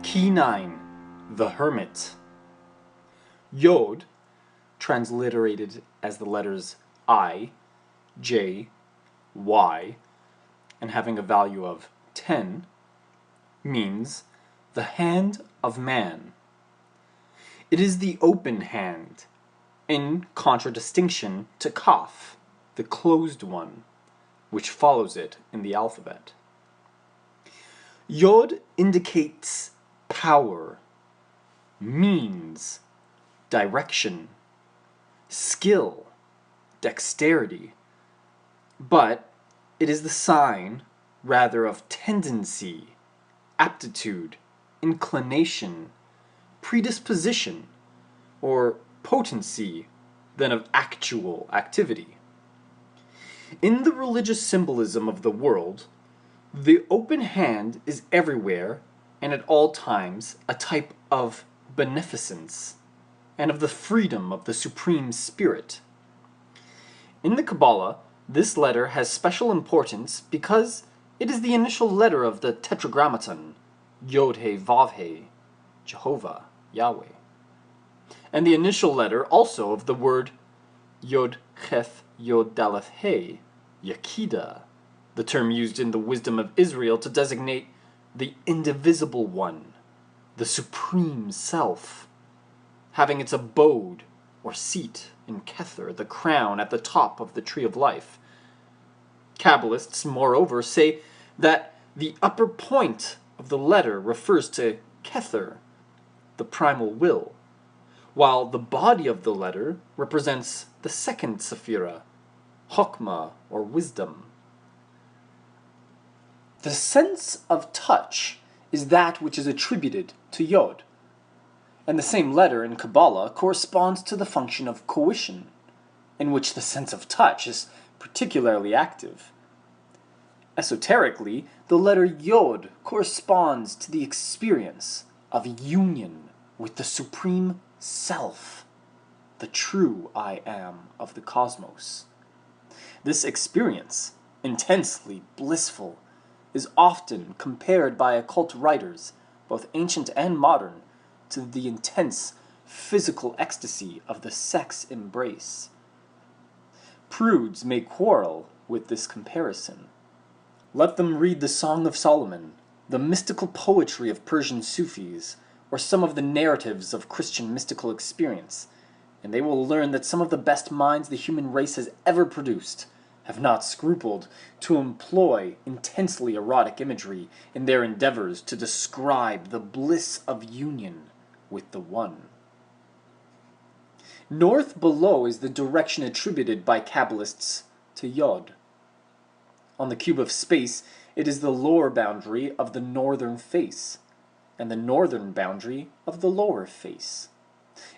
Key 9. The Hermit. Yod, transliterated as the letters I, J, Y, and having a value of 10, means the hand of man. It is the open hand, in contradistinction to Kaf, the closed one, which follows it in the alphabet. Yod indicates power, means, direction, skill, dexterity, but it is the sign rather of tendency, aptitude, inclination, predisposition, or potency than of actual activity. In the religious symbolism of the world, the open hand is everywhere and at all times a type of beneficence and of the freedom of the Supreme Spirit. In the Kabbalah, this letter has special importance because it is the initial letter of the Tetragrammaton, Yod-He-Vav-He, Jehovah, Yahweh, and the initial letter also of the word Yod-Cheth-Yod-Daleth-He, Yakida, the term used in the wisdom of Israel to designate the indivisible one, the Supreme Self, having its abode or seat in Kether, the crown at the top of the tree of life. Kabbalists, moreover, say that the upper point of the letter refers to Kether, the primal will, while the body of the letter represents the second Sephirah, Chokmah, or wisdom. The sense of touch is that which is attributed to Yod, and the same letter in Kabbalah corresponds to the function of coition, in which the sense of touch is particularly active. Esoterically, the letter Yod corresponds to the experience of union with the Supreme Self, the true I Am of the cosmos. This experience, intensely blissful, is often compared by occult writers, both ancient and modern, to the intense physical ecstasy of the sex embrace. Prudes may quarrel with this comparison. Let them read the Song of Solomon, the mystical poetry of Persian Sufis, or some of the narratives of Christian mystical experience, and they will learn that some of the best minds the human race has ever produced have not scrupled to employ intensely erotic imagery in their endeavors to describe the bliss of union with the One. North below is the direction attributed by Kabbalists to Yod. On the cube of space, it is the lower boundary of the northern face, and the northern boundary of the lower face.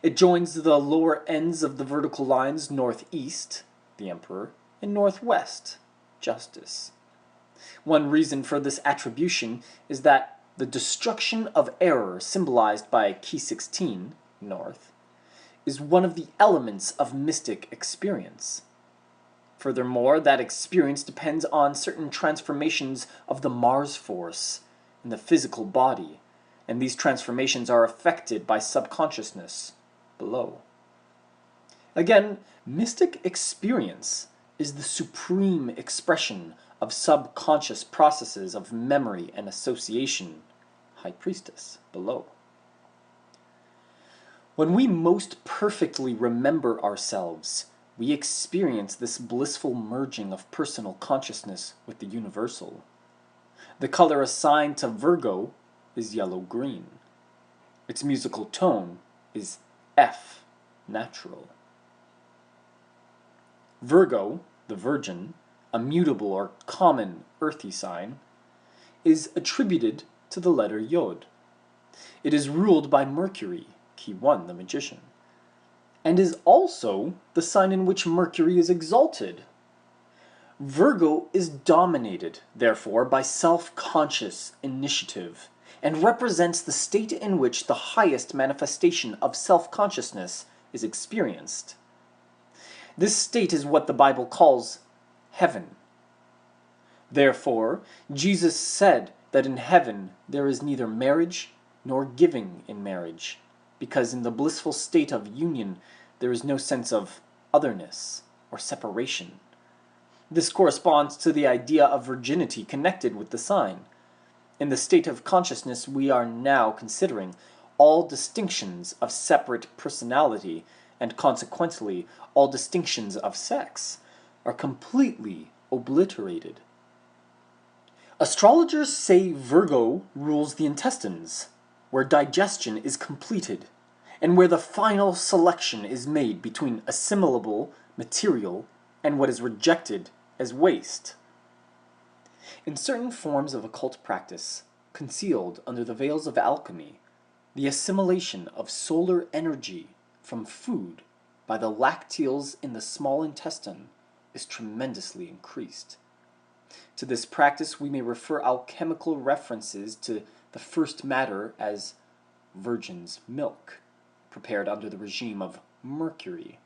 It joins the lower ends of the vertical lines northeast, the Emperor, and northwest, Justice. One reason for this attribution is that the destruction of error symbolized by key 16, north, is one of the elements of mystic experience. Furthermore, that experience depends on certain transformations of the Mars force in the physical body, and these transformations are affected by subconsciousness below. Again, mystic experience is the supreme expression of subconscious processes of memory and association, High Priestess, below. When we most perfectly remember ourselves, we experience this blissful merging of personal consciousness with the universal. The color assigned to Virgo is yellow-green. Its musical tone is F, natural. Virgo, the Virgin, a mutable or common earthy sign, is attributed to the letter Yod. It is ruled by Mercury, key 1, the magician, and is also the sign in which Mercury is exalted. Virgo is dominated, therefore, by self-conscious initiative, and represents the state in which the highest manifestation of self-consciousness is experienced. This state is what the Bible calls heaven. Therefore, Jesus said that in heaven there is neither marriage nor giving in marriage, because in the blissful state of union there is no sense of otherness or separation. This corresponds to the idea of virginity connected with the sign. In the state of consciousness we are now considering, all distinctions of separate personality, and consequently all distinctions of sex, are completely obliterated. Astrologers say Virgo rules the intestines, where digestion is completed, and where the final selection is made between assimilable material and what is rejected as waste. In certain forms of occult practice, concealed under the veils of alchemy, the assimilation of solar energy from food by the lacteals in the small intestine is tremendously increased. To this practice we may refer alchemical references to the first matter as virgin's milk, prepared under the regime of mercury,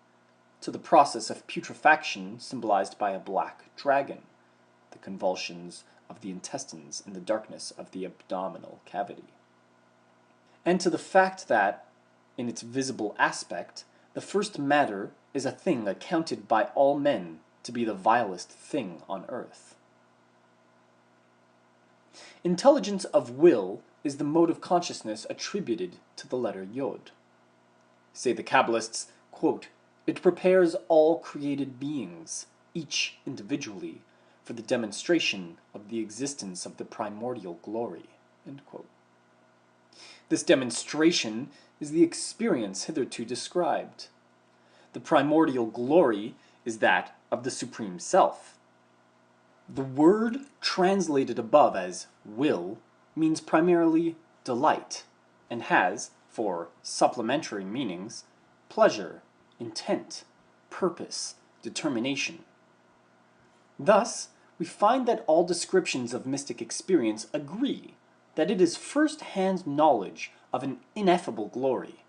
to the process of putrefaction symbolized by a black dragon, the convulsions of the intestines in the darkness of the abdominal cavity, and to the fact that, in its visible aspect, the first matter is a thing accounted by all men to be the vilest thing on earth. Intelligence of will is the mode of consciousness attributed to the letter Yod. Say the Kabbalists, quote, "It prepares all created beings, each individually, for the demonstration of the existence of the primordial glory." End quote. This demonstration is the experience hitherto described. The primordial glory is that of the Supreme Self. The word translated above as will means primarily delight, and has, for supplementary meanings, pleasure, intent, purpose, determination. Thus, we find that all descriptions of mystic experience agree that it is first-hand knowledge of an ineffable glory,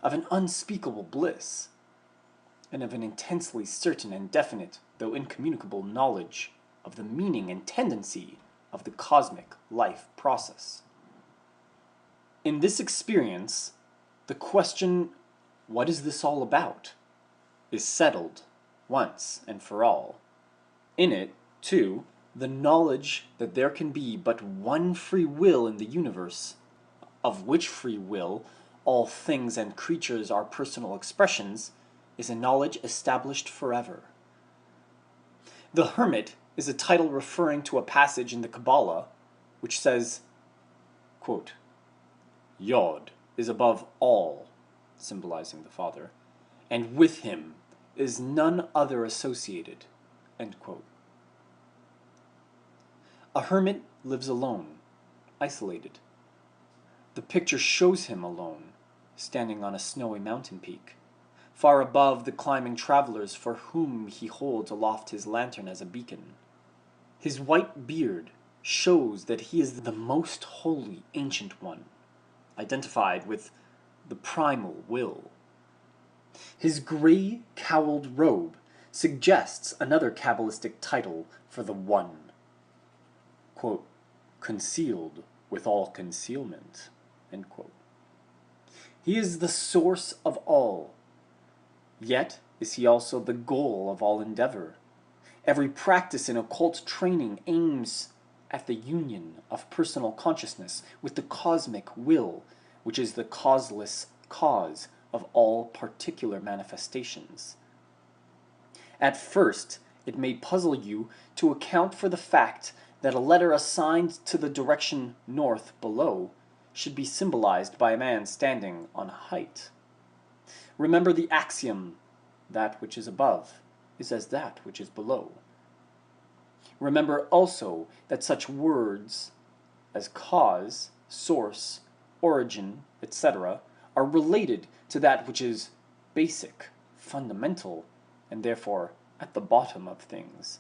of an unspeakable bliss, and of an intensely certain and definite, though incommunicable, knowledge of the meaning and tendency of the cosmic life process. In this experience, the question, "What is this all about?" is settled once and for all. In it, too, the knowledge that there can be but one free will in the universe, of which free will all things and creatures are personal expressions, is a knowledge established forever. The Hermit is a title referring to a passage in the Kabbalah which says, quote, "Yod is above all," symbolizing the Father, "and with him is none other associated." End quote. A hermit lives alone, isolated. The picture shows him alone, standing on a snowy mountain peak, far above the climbing travelers for whom he holds aloft his lantern as a beacon. His white beard shows that he is the most holy Ancient One, identified with the primal will. His gray cowled robe suggests another Kabbalistic title for the One, quote, "concealed with all concealment," end quote. He is the source of all, yet is he also the goal of all endeavor. Every practice in occult training aims at the union of personal consciousness with the cosmic will, which is the causeless cause of all particular manifestations. At first, it may puzzle you to account for the fact that a letter assigned to the direction north below should be symbolized by a man standing on a height. Remember the axiom, "That which is above is as that which is below." Remember also that such words as cause, source, origin, etc. are related to that which is basic, fundamental, and therefore at the bottom of things.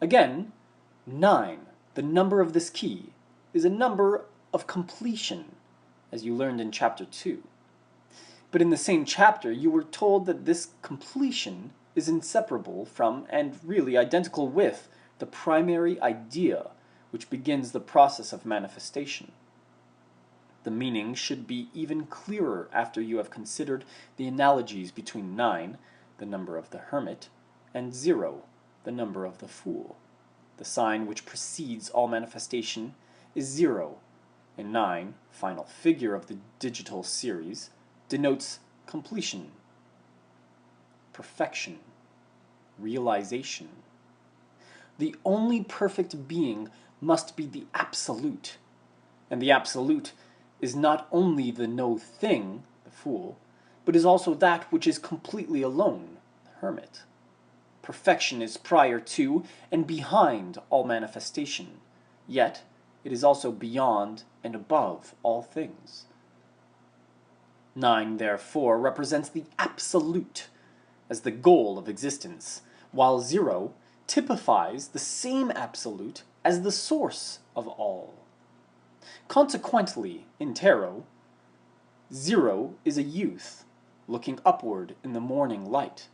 Again, 9, the number of this key, is a number of completion, as you learned in chapter 2. But in the same chapter, you were told that this completion is inseparable from, and really identical with, the primary idea which begins the process of manifestation. The meaning should be even clearer after you have considered the analogies between 9, the number of the hermit, and 0, the number of the fool. The sign which precedes all manifestation is 0, and 9, final figure of the digital series, denotes completion, perfection, realization. The only perfect being must be the Absolute, and the Absolute is not only the no thing, the fool, but is also that which is completely alone, the hermit. Perfection is prior to and behind all manifestation, yet it is also beyond and above all things. 9, therefore, represents the Absolute as the goal of existence, while 0 typifies the same Absolute as the source of all. Consequently, in tarot, 0 is a youth, looking upward in the morning light,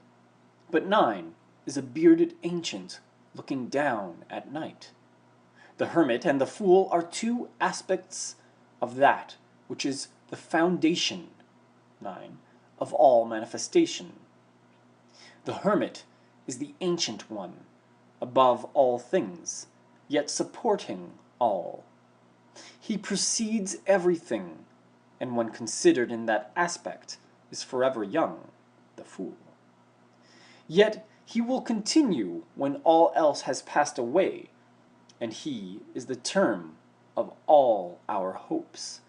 but 9 is a bearded ancient, looking down at night. The hermit and the fool are two aspects of that which is the foundation, 9, of all manifestation. The hermit is the ancient one, above all things, yet supporting all. He precedes everything, and when considered in that aspect, is forever young, the fool. Yet he will continue when all else has passed away, and he is the term of all our hopes.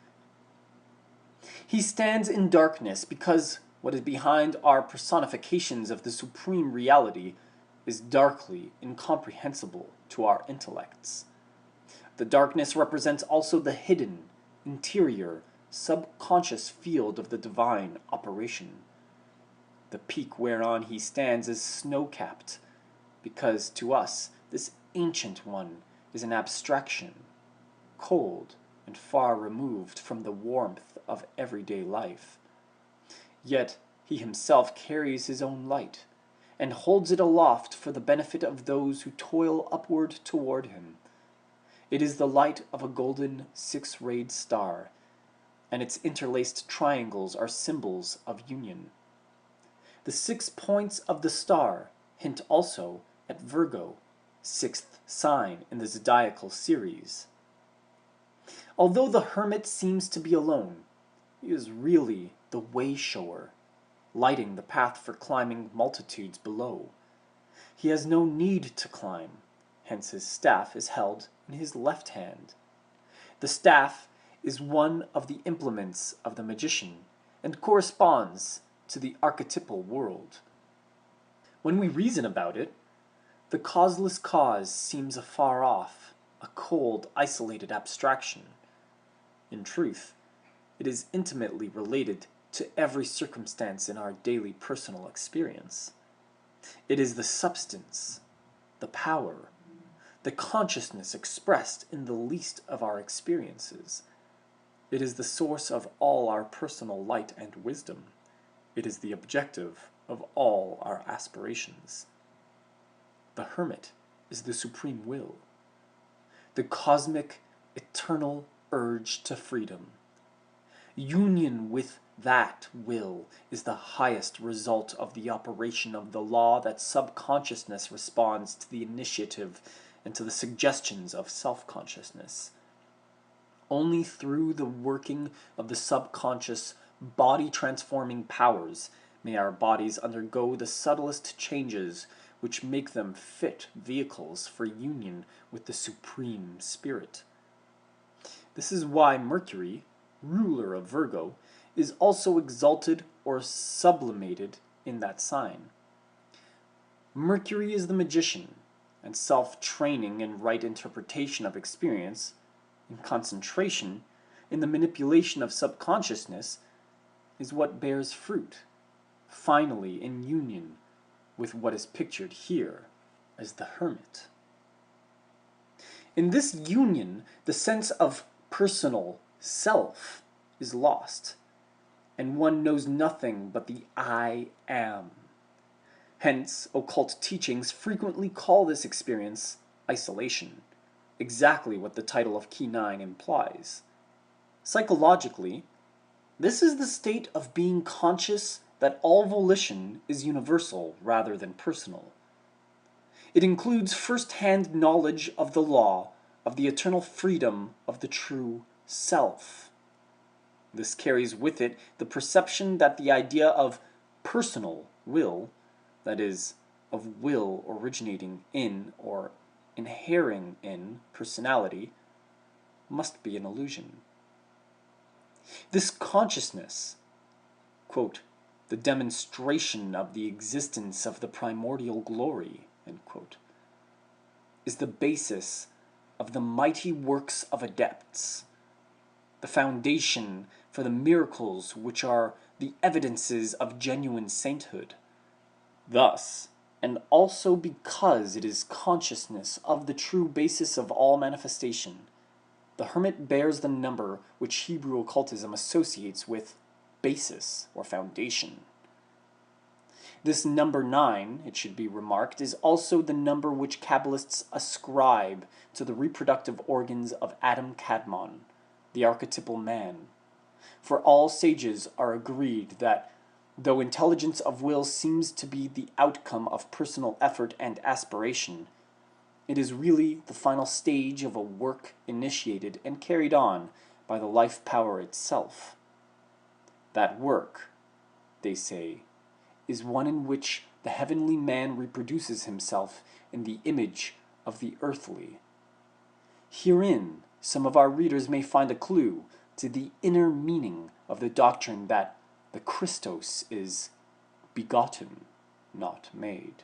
He stands in darkness because what is behind our personifications of the supreme reality is darkly incomprehensible to our intellects. The darkness represents also the hidden, interior, subconscious field of the divine operation. The peak whereon he stands is snow-capped, because to us this ancient one is an abstraction, cold and far removed from the warmth of everyday life. Yet he himself carries his own light, and holds it aloft for the benefit of those who toil upward toward him. It is the light of a golden six-rayed star, and its interlaced triangles are symbols of union. The 6 points of the star hint also at Virgo, 6th sign in the zodiacal series. Although the hermit seems to be alone, he is really the way-shower, lighting the path for climbing multitudes below. He has no need to climb, hence his staff is held in his left hand. The staff is one of the implements of the magician, and corresponds to the archetypal world. When we reason about it, the causeless cause seems afar off, a cold, isolated abstraction. In truth, it is intimately related to every circumstance in our daily personal experience. It is the substance, the power, the consciousness expressed in the least of our experiences. It is the source of all our personal light and wisdom. It is the objective of all our aspirations. The hermit is the supreme will, the cosmic, eternal urge to freedom. Union with that will is the highest result of the operation of the law that subconsciousness responds to the initiative and to the suggestions of self-consciousness. Only through the working of the subconscious body-transforming powers may our bodies undergo the subtlest changes which make them fit vehicles for union with the Supreme Spirit. This is why Mercury, ruler of Virgo, is also exalted or sublimated in that sign. Mercury is the magician, and self-training in right interpretation of experience, in concentration, in the manipulation of subconsciousness, is what bears fruit, finally in union with what is pictured here as the hermit. In this union, the sense of personal self is lost, and one knows nothing but the I am. Hence, occult teachings frequently call this experience isolation, exactly what the title of Key 9 implies. Psychologically, this is the state of being conscious that all volition is universal rather than personal. It includes first-hand knowledge of the law, of the eternal freedom of the true self. This carries with it the perception that the idea of personal will, that is, of will originating in or inhering in personality, must be an illusion. This consciousness, quote, the demonstration of the existence of the primordial glory, end quote, is the basis of the mighty works of adepts, the foundation for the miracles which are the evidences of genuine sainthood. Thus, and also because it is consciousness of the true basis of all manifestation, the hermit bears the number which Hebrew occultism associates with basis or foundation. This number 9, it should be remarked, is also the number which Kabbalists ascribe to the reproductive organs of Adam Kadmon, the archetypal man. For all sages are agreed that, though intelligence of will seems to be the outcome of personal effort and aspiration, it is really the final stage of a work initiated and carried on by the life power itself. That work, they say, is one in which the heavenly man reproduces himself in the image of the earthly. Herein, some of our readers may find a clue to the inner meaning of the doctrine that the Christos is begotten, not made.